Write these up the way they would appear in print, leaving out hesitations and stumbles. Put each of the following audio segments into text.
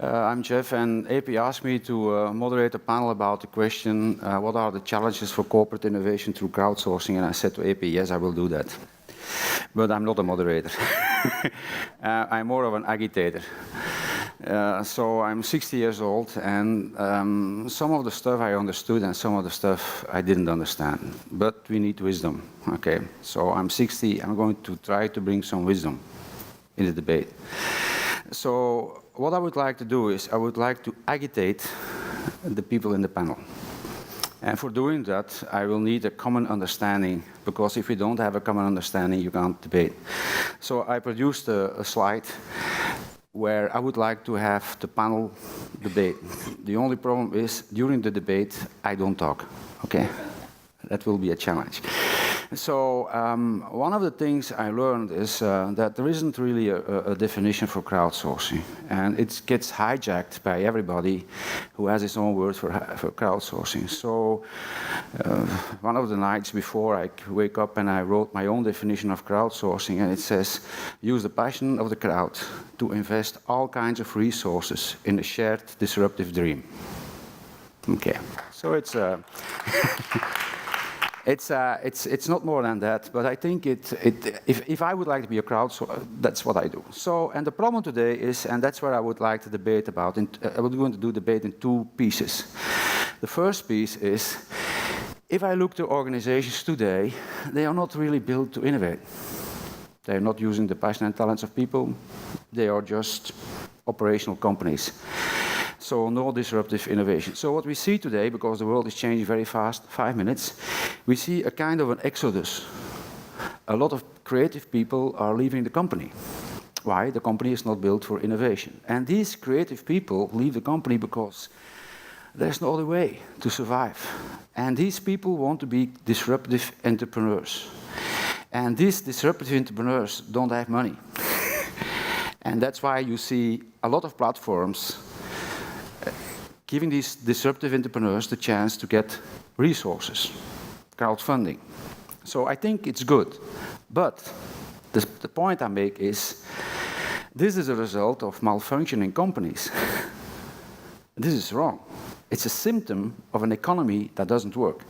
I'm Jeff, and AP asked me to moderate a panel about the question, what are the challenges for corporate innovation through crowdsourcing? And I said to AP, yes, I will do that. But I'm not a moderator. I'm more of an agitator. So I'm 60 years old, and some of the stuff I understood and some of the stuff I didn't understand. But we need wisdom, okay? So I'm 60, I'm going to try to bring some wisdom in the debate. So what I would like to do is I would like to agitate the people in the panel. And for doing that, I will need a common understanding, because if we don't have a common understanding, you can't debate. So I produced a slide where I would like to have the panel debate. The only problem is, during the debate, I don't talk, okay? That will be a challenge. So one of the things I learned is that there isn't really a definition for crowdsourcing. And it gets hijacked by everybody who has his own word for crowdsourcing. So one of the nights before, I wake up and I wrote my own definition of crowdsourcing. And it says, use the passion of the crowd to invest all kinds of resources in a shared disruptive dream. Okay, so it's it's not more than that, but I think if I would like to be a crowdsourcer, that's what I do. So, and the problem today is, and that's where I would like to debate about, I would want to do debate in two pieces. The first piece is, if I look to organizations today, they are not really built to innovate. They are not using the passion and talents of people. They are just operational companies. So no disruptive innovation. So what we see today, because the world is changing very fast, 5 minutes, we see a kind of an exodus. A lot of creative people are leaving the company. Why? The company is not built for innovation. And these creative people leave the company because there's no other way to survive. And these people want to be disruptive entrepreneurs. And these disruptive entrepreneurs don't have money. And that's why you see a lot of platforms giving these disruptive entrepreneurs the chance to get resources, crowdfunding. So I think it's good. But the point I make is, this is a result of malfunctioning companies. This is wrong. It's a symptom of an economy that doesn't work.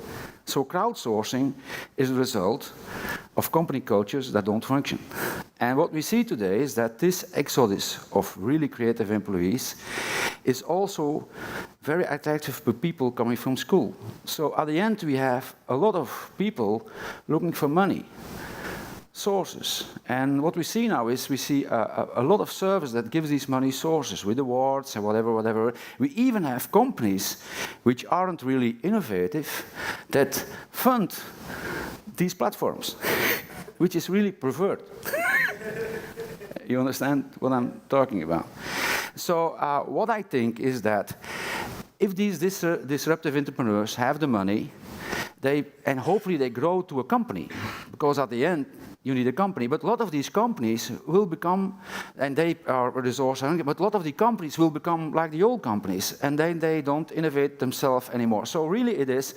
So crowdsourcing is a result of company cultures that don't function. And what we see today is that this exodus of really creative employees is also very attractive for people coming from school. So at the end, we have a lot of people looking for money, sources. And what we see now is we see a lot of service that gives these money sources with awards and whatever. We even have companies which aren't really innovative that fund these platforms, which is really pervert. You understand what I'm talking about? So what I think is that if these disruptive entrepreneurs have the money, and hopefully they grow to a company, because at the end, you need a company. But a lot of these companies will become, and they are resource hungry, but a lot of the companies will become like the old companies, and then they don't innovate themselves anymore. So really it is,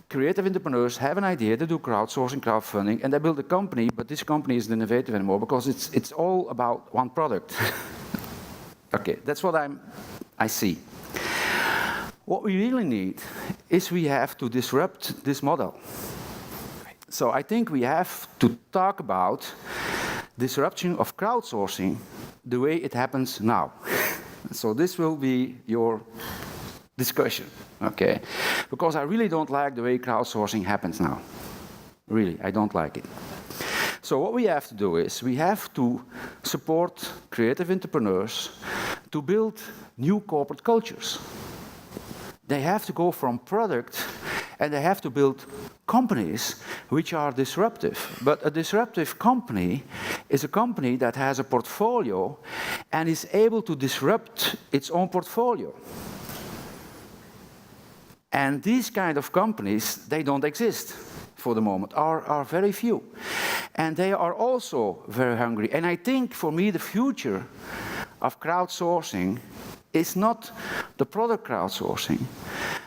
creative entrepreneurs have an idea, they do crowdsourcing, crowdfunding, and they build a company, but this company isn't innovative anymore, because it's all about one product. Okay, that's what I see. What we really need is we have to disrupt this model. So I think we have to talk about disruption of crowdsourcing the way it happens now. So this will be your discussion, okay? Because I really don't like the way crowdsourcing happens now. Really, I don't like it. So what we have to do is we have to support creative entrepreneurs to build new corporate cultures. They have to go from product and they have to build companies which are disruptive. But a disruptive company is a company that has a portfolio and is able to disrupt its own portfolio. And these kind of companies, they don't exist for the moment, are very few. And they are also very hungry. And I think for me the future of crowdsourcing is not the product crowdsourcing,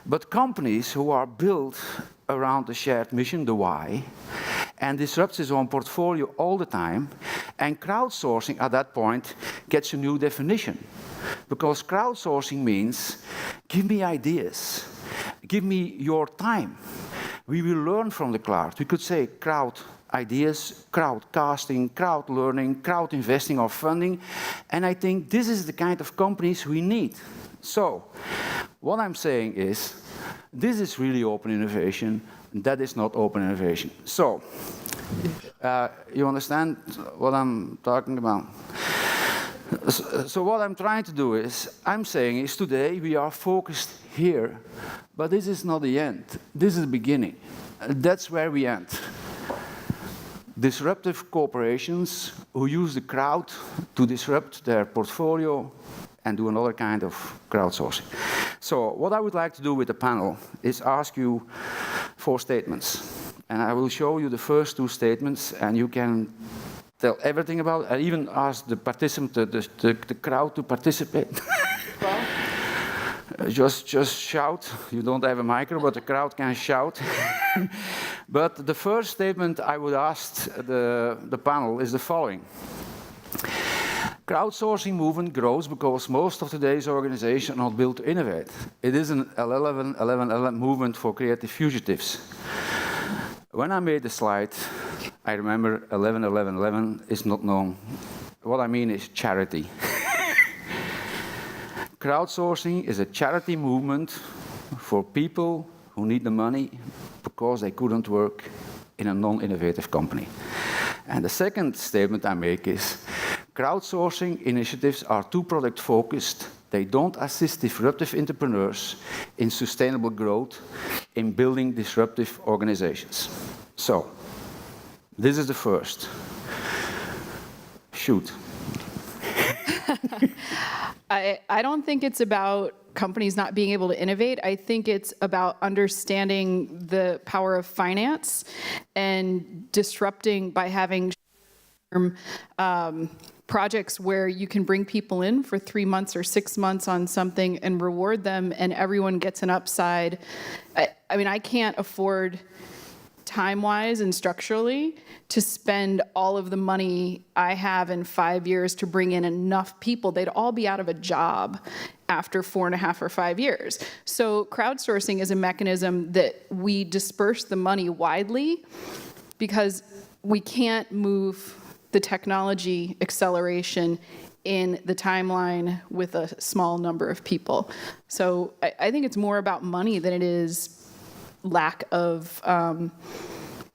but companies who are built around the shared mission, the why, and disrupts his own portfolio all the time, And crowdsourcing at that point gets a new definition. Because crowdsourcing means, give me ideas, give me your time. We will learn from the cloud. We could say crowd ideas, crowdcasting, crowd learning, crowd investing or funding. And I think this is the kind of companies we need. So, what I'm saying is, this is really open innovation, that is not open innovation. So, you understand what I'm talking about? So what I'm trying to do is, I'm saying is today we are focused here, but this is not the end. This is the beginning. That's where we end. Disruptive corporations who use the crowd to disrupt their portfolio and do another kind of crowdsourcing. So what I would like to do with the panel is ask you 4 statements. And I will show you the first 2 statements, and you can tell everything about it. I even ask the participant, the crowd to participate. Just shout. You don't have a micro, but the crowd can shout. But the first statement I would ask the panel is the following. Crowdsourcing movement grows because most of today's organizations are not built to innovate. It is an 11 movement for creative fugitives. When I made the slide, I remember 11 is not known. What I mean is charity. Crowdsourcing is a charity movement for people who need the money because they couldn't work in a non-innovative company. And the second statement I make is, crowdsourcing initiatives are too product-focused. They don't assist disruptive entrepreneurs in sustainable growth, in building disruptive organizations. So, this is the first. Shoot. I don't think it's about companies not being able to innovate. I think it's about understanding the power of finance and disrupting by having projects where you can bring people in for 3 months or 6 months on something and reward them, and everyone gets an upside. I mean, I can't afford time-wise and structurally to spend all of the money I have in 5 years to bring in enough people. They'd all be out of a job after 4.5 or 5 years. So crowdsourcing is a mechanism that we disperse the money widely because we can't move the technology acceleration in the timeline with a small number of people. So I think it's more about money than it is lack of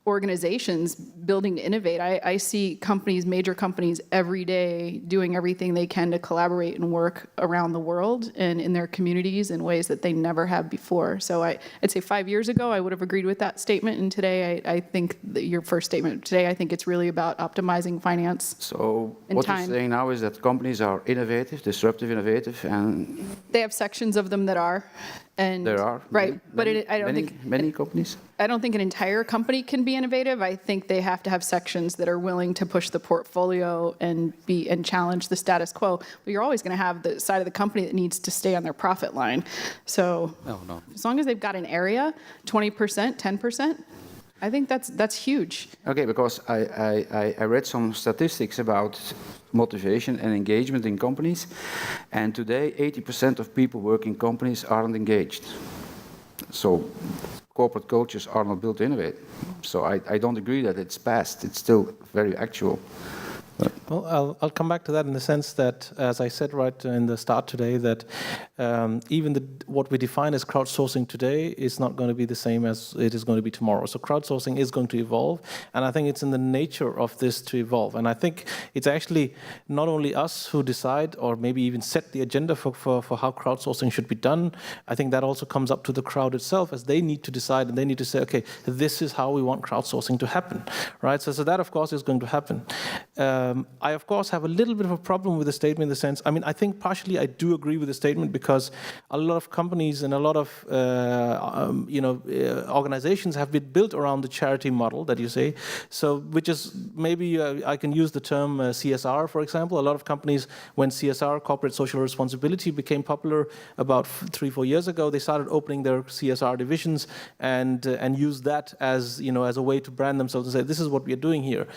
organizations building to innovate. I see companies, major companies, every day doing everything they can to collaborate and work around the world and in their communities in ways that they never have before. So I'd say 5 years ago, I would have agreed with that statement. And today, I think that your first statement today, I think it's really about optimizing finance. So what you're saying now is that companies are innovative, disruptive, innovative, and they have sections of them that are. And there are, right, but I don't think many companies. I don't think an entire company can be innovative. I think they have to have sections that are willing to push the portfolio and challenge the status quo. But you're always going to have the side of the company that needs to stay on their profit line. So as long as they've got an area, 20%, 10%, I think that's huge. Okay, because I read some statistics about motivation and engagement in companies, and today 80% of people working in companies aren't engaged. So corporate cultures are not built to innovate. So I don't agree that it's past. It's still very actual. Well, I'll come back to that in the sense that, as I said right in the start today, that even what we define as crowdsourcing today is not going to be the same as it is going to be tomorrow. So crowdsourcing is going to evolve, and I think it's in the nature of this to evolve. And I think it's actually not only us who decide or maybe even set the agenda for how crowdsourcing should be done. I think that also comes up to the crowd itself, as they need to decide and they need to say, okay, this is how we want crowdsourcing to happen, right? So that, of course, is going to happen. I, of course, have a little bit of a problem with the statement in the sense, I mean, I think partially I do agree with the statement because a lot of companies and a lot of, organizations have been built around the charity model that you say. So, which is maybe I can use the term CSR, for example. A lot of companies, when CSR, corporate social responsibility, became popular about 3-4 years ago, they started opening their CSR divisions and used that as, as a way to brand themselves and say, this is what we are doing here.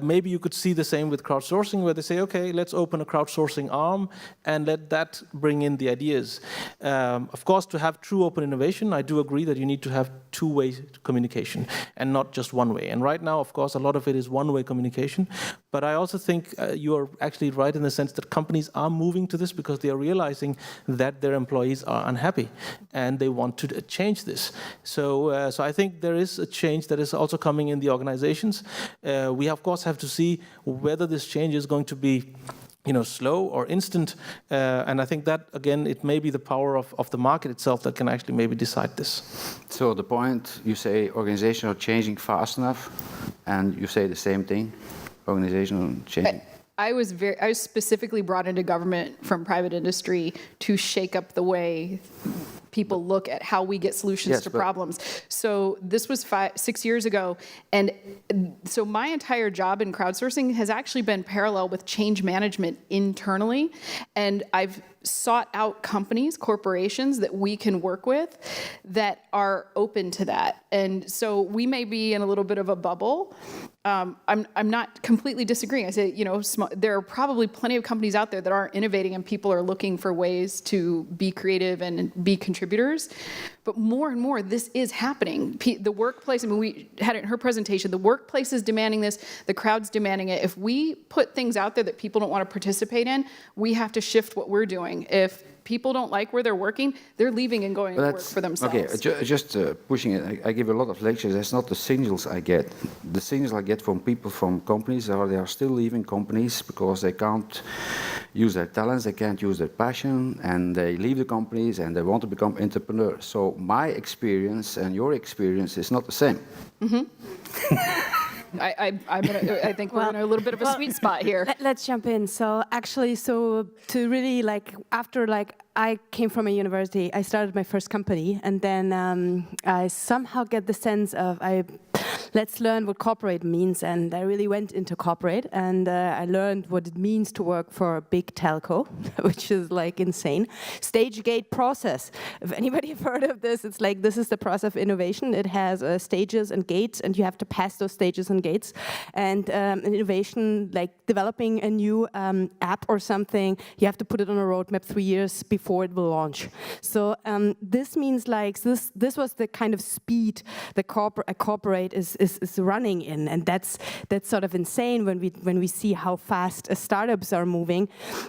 Maybe you could see the same same with crowdsourcing, where they say, okay, let's open a crowdsourcing arm and let that bring in the ideas. Of course, to have true open innovation, I do agree that you need to have two-way communication and not just one way. And right now, of course, a lot of it is one-way communication. But I also think you are actually right in the sense that companies are moving to this because they are realizing that their employees are unhappy and they want to change this. So I think there is a change that is also coming in the organizations. We of course have to see whether this change is going to be slow or instant. And I think that, again, it may be the power of the market itself that can actually maybe decide this. So the point, you say organizations are changing fast enough, and you say the same thing, organizational changing. I was specifically brought into government from private industry to shake up the way people look at how we get solutions to problems. So this was 6 years ago. And so my entire job in crowdsourcing has actually been parallel with change management internally. And I've sought out companies, corporations that we can work with that are open to that. And so we may be in a little bit of a bubble. I'm not completely disagreeing. I say, there are probably plenty of companies out there that are innovating and people are looking for ways to be creative and be contributors. But more and more, this is happening. The workplace, we had it in her presentation, the workplace is demanding this, the crowd's demanding it. If we put things out there that people don't want to participate in, we have to shift what we're doing. If people don't like where they're working, they're leaving and going to work for themselves. Okay, just pushing it. I give a lot of lectures. That's not the signals I get. The signals I get from people from companies are they are still leaving companies because they can't use their talents, they can't use their passion, and they leave the companies and they want to become entrepreneurs. So my experience and your experience is not the same. Mm-hmm. I think we're in a little bit of a sweet spot here. Let's jump in. So actually, to really after I came from a university, I started my first company, and then I somehow get the sense of let's learn what corporate means, and I really went into corporate, and I learned what it means to work for a big telco, which is insane. Stage gate process. If anybody have heard of this, it's this is the process of innovation. It has stages and gates, and you have to pass those stages and gates. And innovation, developing a new app or something, you have to put it on a roadmap 3 years before it will launch. So this means this was the kind of speed the corporate is running in, and that's sort of insane when we see how fast startups are moving,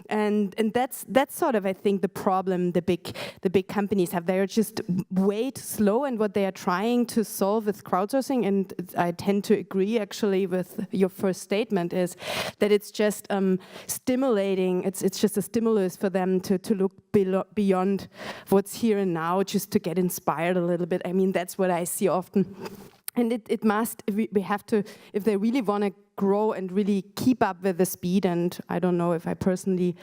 and that's sort of, I think, the problem the big companies have. They're just way too slow, and what they are trying to solve with crowdsourcing, and I tend to agree actually with your first statement, is that it's just stimulating. It's just a stimulus for them to look beyond what's here and now, just to get inspired a little bit. I mean, that's what I see often. And it must, we have to, if they really want to grow and really keep up with the speed, and I don't know if I personally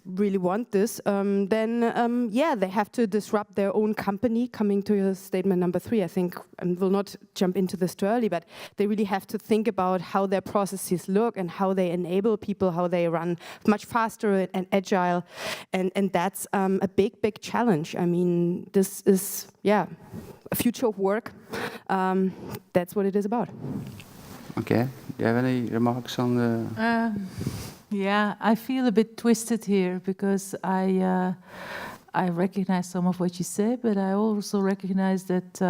really want this, then they have to disrupt their own company. Coming to your statement number 3, I think, and we'll not jump into this too early, but they really have to think about how their processes look and how they enable people, how they run much faster and agile, and that's a big challenge. I mean, this is, a future of work. That's what it is about. Okay. Do you have any remarks on the... Yeah, I feel a bit twisted here because I recognize some of what you say, but I also recognize that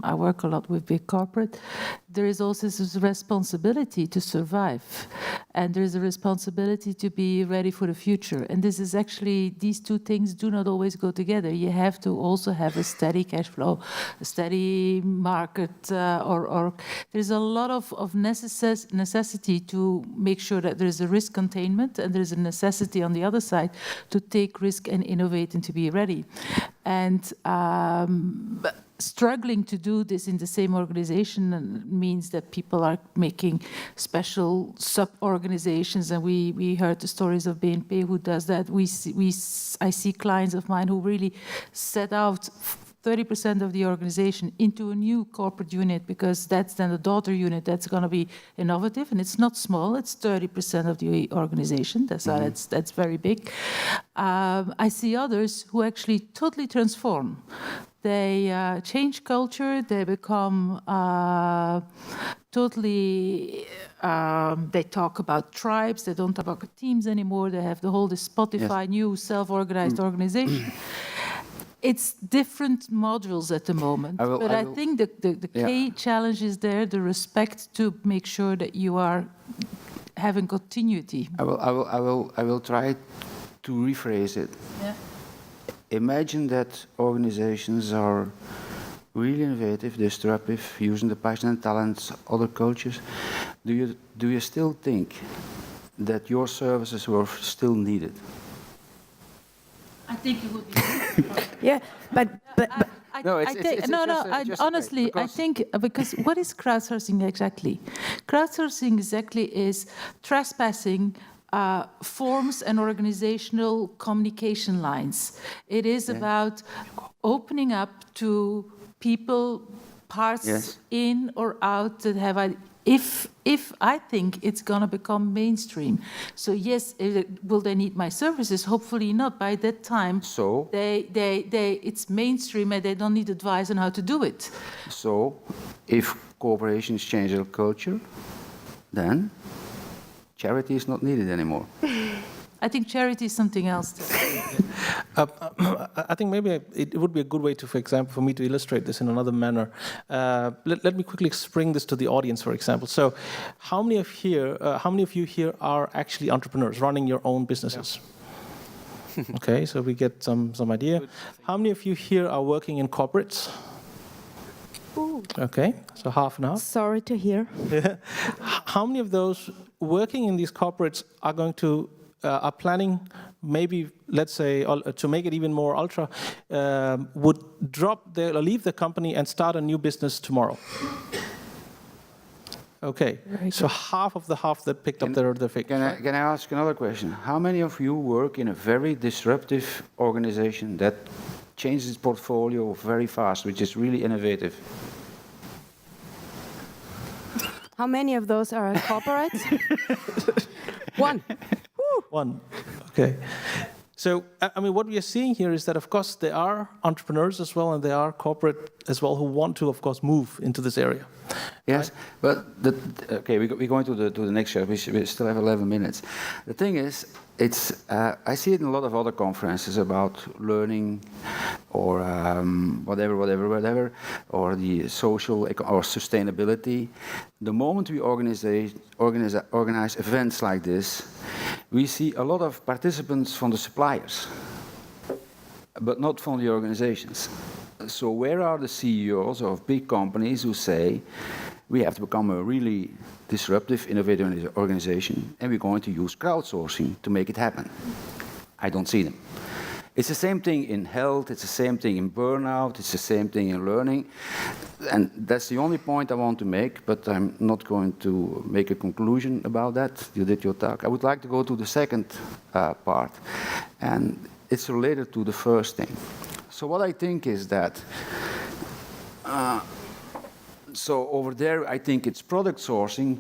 I work a lot with big corporate. There is also this responsibility to survive, and there is a responsibility to be ready for the future. And this is actually, these two things do not always go together. You have to also have a steady cash flow, a steady market, or there's a lot of necessity to make sure that there is a risk containment, and there's a necessity on the other side to take risk and innovate and to be ready. And struggling to do this in the same organization means that people are making special sub-organizations, and we heard the stories of BNP who does that. I see clients of mine who really set out 30% of the organization into a new corporate unit, because that's then a daughter unit that's going to be innovative, and it's not small, it's 30% of the organization, that's very big. I see others who actually totally transform. They change culture, they become totally, they talk about tribes, they don't talk about teams anymore, they have the whole Spotify new self-organized organization. It's different modules at the moment, but I think the key challenge is there, the respect to make sure that you are having continuity. I will try to rephrase it. Yeah. Imagine that organizations are really innovative, disruptive, using the passion and talents of other cultures. Do you still think that your services were still needed? I think it would be. Yeah, but honestly, I think because what is crowdsourcing exactly? Crowdsourcing exactly is trespassing forms and organizational communication lines. It is about opening up to people, parts in or out that have. If I think it's going to become mainstream, so yes, will they need my services? Hopefully not. By that time, So it's mainstream and they don't need advice on how to do it. So, if corporations change their culture, then charity is not needed anymore. I think charity is something else. I think maybe it would be a good way to, for example, for me to illustrate this in another manner. Let me quickly bring this to the audience, for example. So, how many of you here are actually entrepreneurs, running your own businesses? Yeah. Okay, so we get some idea. How many of you here are working in corporates? Ooh. Okay, so half and half. Sorry to hear. How many of those working in these corporates are going to are planning, maybe, let's say, to make it even more ultra, would leave the company and start a new business tomorrow? Okay, so half that picked up their figure. Can I ask another question? How many of you work in a very disruptive organization that changes its portfolio very fast, which is really innovative? How many of those are corporates? One. One. Okay. So, I mean, what we are seeing here is that, of course, there are entrepreneurs as well, and there are corporate as well who want to, of course, move into this area. Yes, right? But we're going to the next show. We still have 11 minutes. The thing is, I see it in a lot of other conferences about learning, or whatever, or the social or sustainability. The moment we organize events like this, we see a lot of participants from the suppliers, but not from the organizations. So where are the CEOs of big companies who say, we have to become a really disruptive, innovative organization, and we're going to use crowdsourcing to make it happen? I don't see them. It's the same thing in health, it's the same thing in burnout, it's the same thing in learning. And that's the only point I want to make, but I'm not going to make a conclusion about that. You did your talk. I would like to go to the second part, and it's related to the first thing. So what I think is that, so over there, I think it's product sourcing.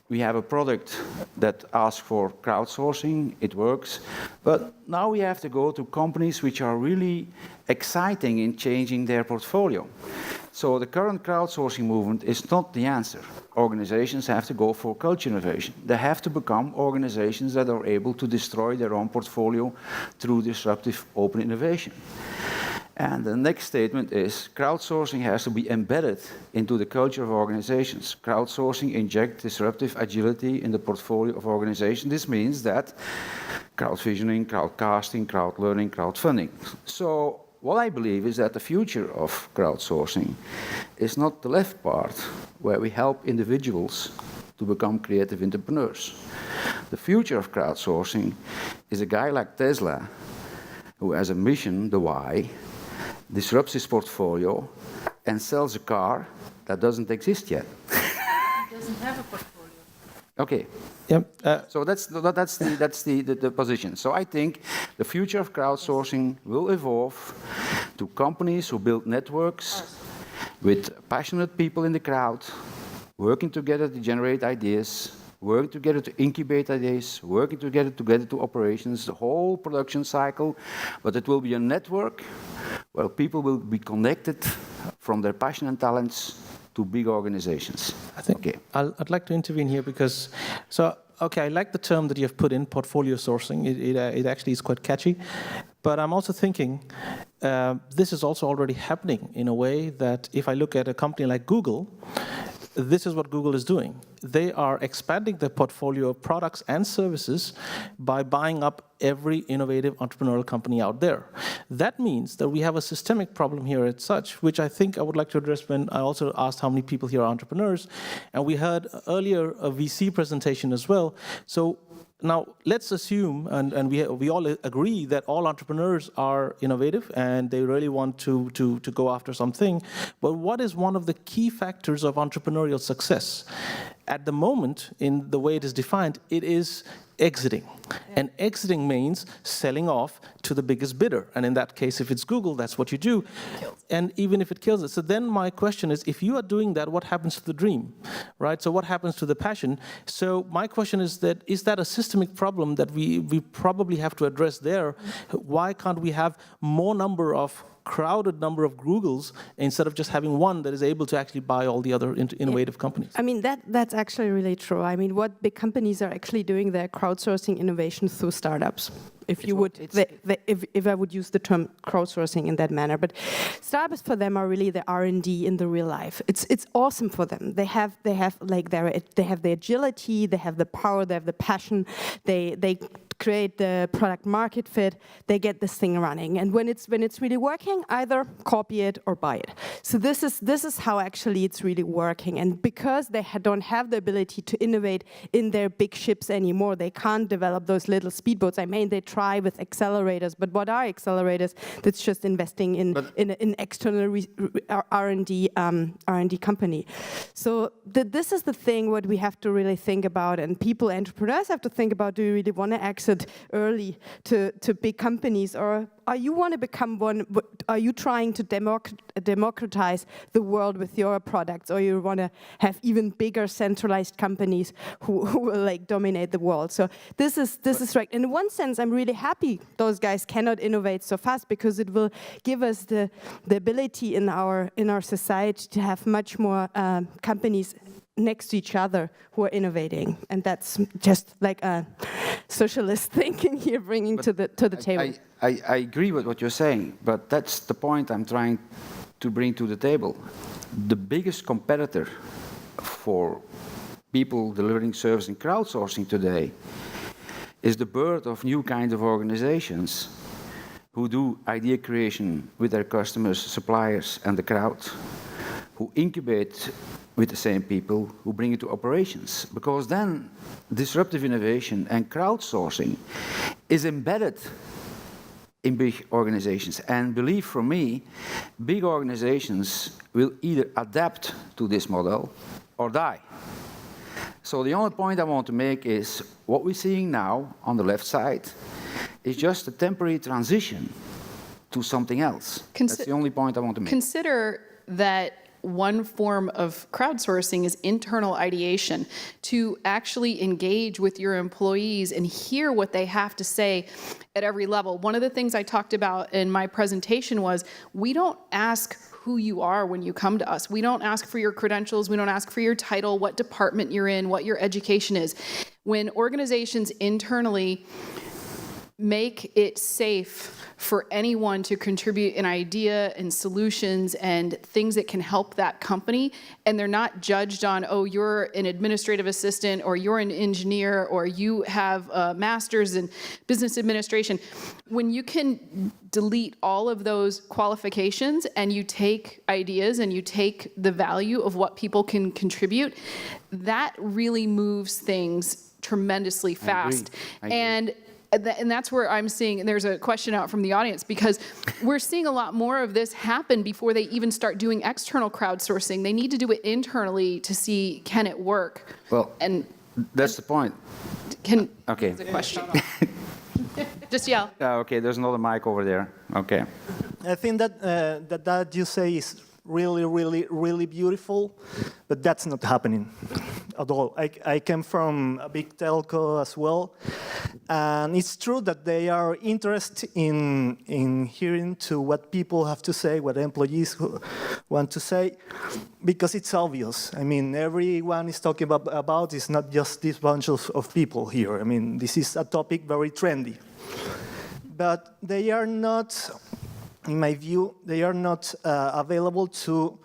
We have a product that asks for crowdsourcing, it works. But now we have to go to companies which are really exciting in changing their portfolio. So the current crowdsourcing movement is not the answer. Organizations have to go for culture innovation. They have to become organizations that are able to destroy their own portfolio through disruptive open innovation. And the next statement is, crowdsourcing has to be embedded into the culture of organizations. Crowdsourcing injects disruptive agility in the portfolio of organizations. This means that crowdvisioning, crowdcasting, crowdlearning, crowdfunding. So what I believe is that the future of crowdsourcing is not the left part, where we help individuals to become creative entrepreneurs. The future of crowdsourcing is a guy like Tesla, who has a mission, the why, disrupts his portfolio, and sells a car that doesn't exist yet. It doesn't have a portfolio. Okay. Yep. So that's the position. So I think the future of crowdsourcing will evolve to companies who build networks with passionate people in the crowd, working together to generate ideas, working together to incubate ideas, working together to get it to operations, the whole production cycle. But it will be a network where people will be connected from their passion and talents to big organizations. I think I'd like to intervene here because, I like the term that you have put in, portfolio sourcing. It actually is quite catchy. But I'm also thinking this is also already happening in a way that if I look at a company like Google, this is what Google is doing. They are expanding their portfolio of products and services by buying up every innovative entrepreneurial company out there. That means that we have a systemic problem here as such, which I think I would like to address when I also asked how many people here are entrepreneurs. And we heard earlier a VC presentation as well. So now, let's assume, and we all agree that all entrepreneurs are innovative and they really want to go after something. But what is one of the key factors of entrepreneurial success? At the moment, in the way it is defined, it is exiting. And exiting means selling off to the biggest bidder. And in that case, if it's Google, that's what you do. And even if it kills it. So then my question is, if you are doing that, what happens to the dream, right? So what happens to the passion? So my question is that a systemic problem that we probably have to address there? Why can't we have crowded number of Googles instead of just having one that is able to actually buy all the other innovative companies? I mean, that's actually really true. I mean, what big companies are actually doing, they're crowdsourcing innovation through startups. If I would use the term crowdsourcing in that manner, but startups for them are really the R&D in the real life. It's awesome for them. They have the agility, they have the power, they have the passion. They create the product market fit, they get this thing running. And when it's really working, either copy it or buy it. So this is how actually it's really working. And because they don't have the ability to innovate in their big ships anymore, they can't develop those little speedboats. I mean, they try with accelerators, but what are accelerators? That's just investing in external R&D company. So this is the thing what we have to really think about, and entrepreneurs have to think about: do you really want to exit early to big companies, or are you want to become one? Are you trying to democratize the world with your products, or you want to have even bigger centralized companies who will like dominate the world? So this is right. In one sense, I'm really happy those guys cannot innovate so fast, because it will give us the ability in our society to have much more companies next to each other who are innovating, and that's just like a socialist thinking here, bringing to the table. I agree with what you're saying, but that's the point I'm trying to bring to the table. The biggest competitor for people delivering service in crowdsourcing today is the birth of new kinds of organizations who do idea creation with their customers, suppliers, and the crowd, who incubate with the same people, who bring it to operations. Because then disruptive innovation and crowdsourcing is embedded in big organizations. And believe for me, big organizations will either adapt to this model or die. So the only point I want to make is what we're seeing now on the left side is just a temporary transition to something else. That's the only point I want to make. Consider that one form of crowdsourcing is internal ideation, to actually engage with your employees and hear what they have to say at every level. One of the things I talked about in my presentation was, we don't ask who you are when you come to us. We don't ask for your credentials. We don't ask for your title, what department you're in, what your education is. When organizations internally make it safe for anyone to contribute an idea and solutions and things that can help that company, and they're not judged on, oh, you're an administrative assistant, or you're an engineer, or you have a master's in business administration. When you can delete all of those qualifications and you take ideas and you take the value of what people can contribute, that really moves things tremendously fast. I agree. And that's where I'm seeing, and there's a question out from the audience, because we're seeing a lot more of this happen before they even start doing external crowdsourcing. They need to do it internally to see, can it work? Well, and that's the point. Okay. There's a question. Just yell. Okay, there's another mic over there. Okay. I think that that you say is really, really, really beautiful, but that's not happening at all. I came from a big telco as well, and it's true that they are interested in hearing to what people have to say, what employees want to say, because it's obvious. I mean, everyone is talking about it's not just this bunch of people here. I mean, this is a topic very trendy. But they are not, in my view, they are not available to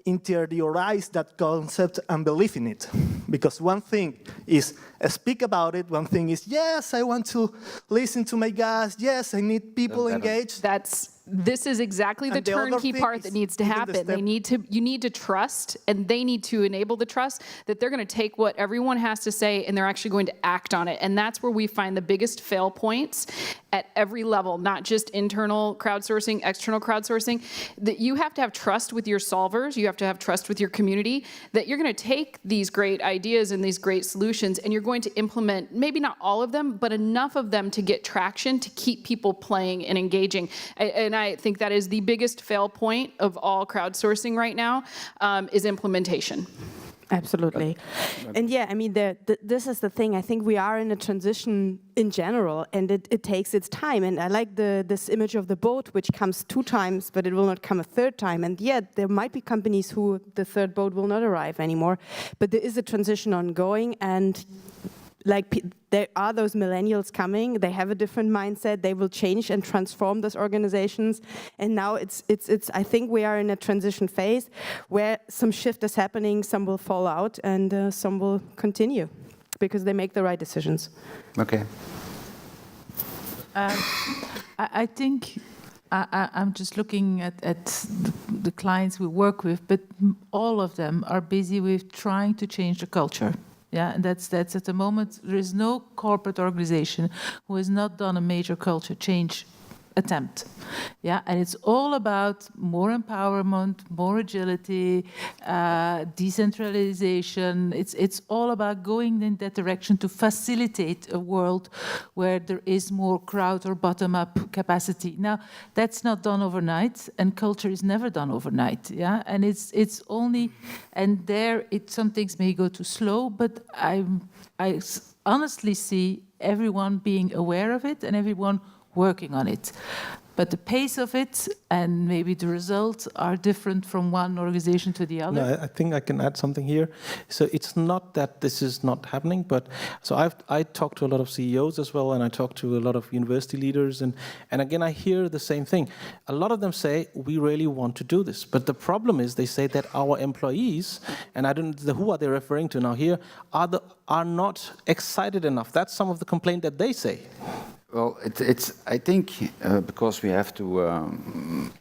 interiorize that concept and believe in it. Because one thing is speak about it, one thing is, yes, I want to listen to my guys, yes, I need people engaged. This is exactly the turnkey part that needs to happen. You need to trust, and they need to enable the trust that they're going to take what everyone has to say and they're actually going to act on it. And that's where we find the biggest fail points at every level, not just internal crowdsourcing, external crowdsourcing. That you have to have trust with your solvers, you have to have trust with your community, that you're going to take these great ideas and these great solutions and you're going to implement, maybe not all of them, but enough of them to get traction to keep people playing and engaging. And I think that is the biggest fail point of all crowdsourcing right now, is implementation. Absolutely. And yeah, I mean, this is the thing. I think we are in a transition in general, and it takes its time. And I like this image of the boat, which comes 2 times, but it will not come a 3rd time. And yet, there might be companies who the 3rd boat will not arrive anymore. But there is a transition ongoing, and like there are those millennials coming. They have a different mindset. They will change and transform those organizations. And now it's. I think we are in a transition phase where some shift is happening. Some will fall out, and some will continue because they make the right decisions. Okay. I think I'm just looking at the clients we work with, but all of them are busy with trying to change the culture. Yeah, and that's at the moment, there is no corporate organization who has not done a major culture change attempt. Yeah, and it's all about more empowerment, more agility, decentralization. It's all about going in that direction to facilitate a world where there is more crowd or bottom-up capacity. Now, that's not done overnight, and culture is never done overnight. Yeah, and it's only, and there some things may go too slow, but I honestly see everyone being aware of it and everyone working on it. But the pace of it and maybe the results are different from one organization to the other. No, I think I can add something here. So it's not that this is not happening, but so I talk to a lot of CEOs as well, and I talk to a lot of university leaders, and again I hear the same thing. A lot of them say we really want to do this, but the problem is they say that our employees, and I don't know who are they referring to now here, are not excited enough. That's some of the complaint that they say. Well, I think, because we have to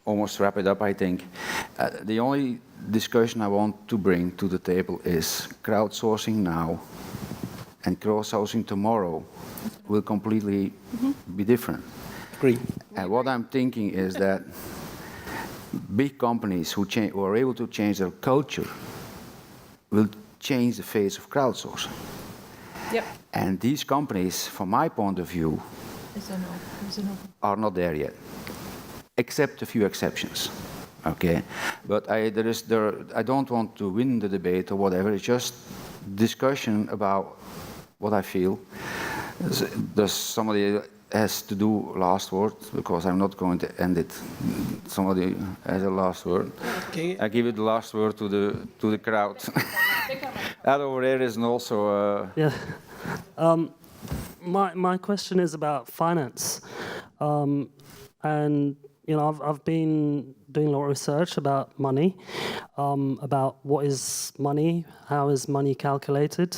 almost wrap it up, I think, the only discussion I want to bring to the table is crowdsourcing now and crowdsourcing tomorrow will completely be different. Agree. And what I'm thinking is that big companies who are able to change their culture will change the face of crowdsourcing. Yep. And these companies, from my point of view, are not there yet, except a few exceptions. Okay, but I don't want to win the debate or whatever. It's just discussion about what I feel. Does somebody has to do last word, because I'm not going to end it. Somebody has a last word. Okay. I give it the last word to the crowd. That over there is also. Yeah. My question is about finance, and I've been doing a lot of research about money, about what is money, how is money calculated,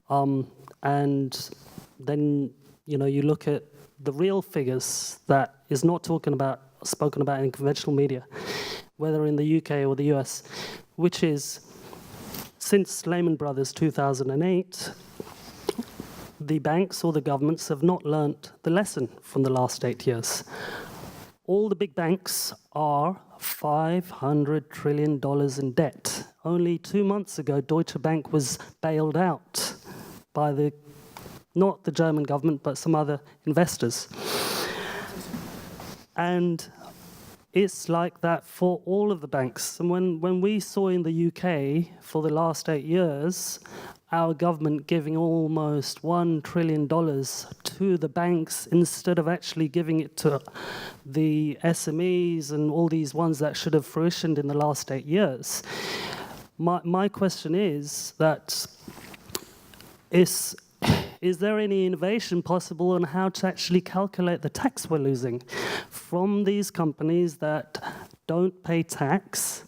and then you look at the real figures that is not spoken about in conventional media, whether in the UK or the US, which is since Lehman Brothers 2008. The banks or the governments have not learnt the lesson from the last 8 years. All the big banks are $500 trillion in debt. Only 2 months ago, Deutsche Bank was bailed out by not the German government, but some other investors. And it's like that for all of the banks. And when we saw in the UK for the last 8 years, our government giving almost $1 trillion to the banks instead of actually giving it to the SMEs and all these ones that should have fruitioned in the last 8 years. My question is that is there any innovation possible on how to actually calculate the tax we're losing from these companies that don't pay tax?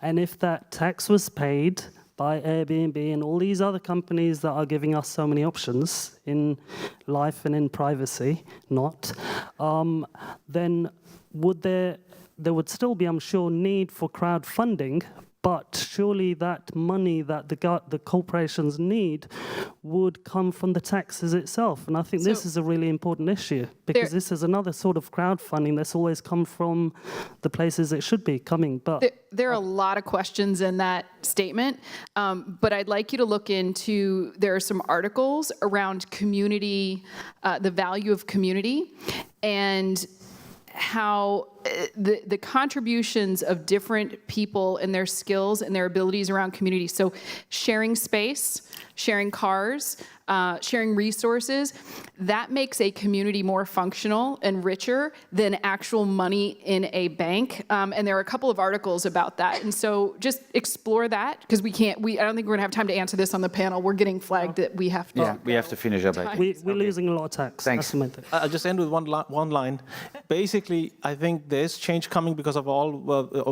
And if that tax was paid by Airbnb and all these other companies that are giving us so many options in life and in privacy, then there would still be, I'm sure, need for crowdfunding, but surely that money that the corporations need would come from the taxes itself. And I think this is a really important issue, because this is another sort of crowdfunding that's always come from the places it should be coming. But there are a lot of questions in that statement, but I'd like you to look into, there are some articles around community, the value of community, and how the contributions of different people and their skills and their abilities around community. So sharing space, sharing cars, sharing resources, that makes a community more functional and richer than actual money in a bank. And there are a couple of articles about that. And so just explore that, because I don't think we're gonna have time to answer this on the panel. We're getting flagged that we have to. Yeah, we have to finish up. we're losing a lot of tax. Thanks. I'll just end with one line. Basically, I think there's change coming because of all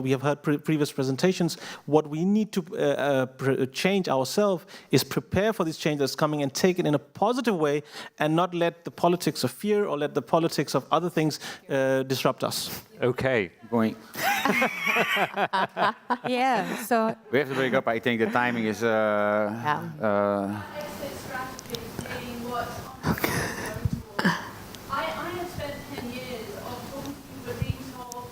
we have heard previous presentations. What we need to change ourselves is prepare for this change that's coming and take it in a positive way, and not let the politics of fear or let the politics of other things disrupt us. Okay. Going. Yeah, so We have to break up. I think the timing is. I have spent 10 years of talking to people who are being told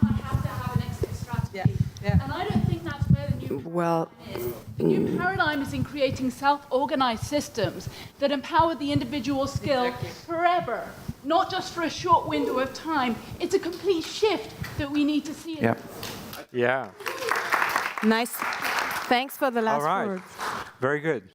you have to have an exit strategy. And I don't think that's where the new paradigm is. The new paradigm is in creating self-organized systems that empower the individual skill forever, not just for a short window of time. It's a complete shift that we need to see. Yeah. nice. Thanks for the last All right. words. Very good.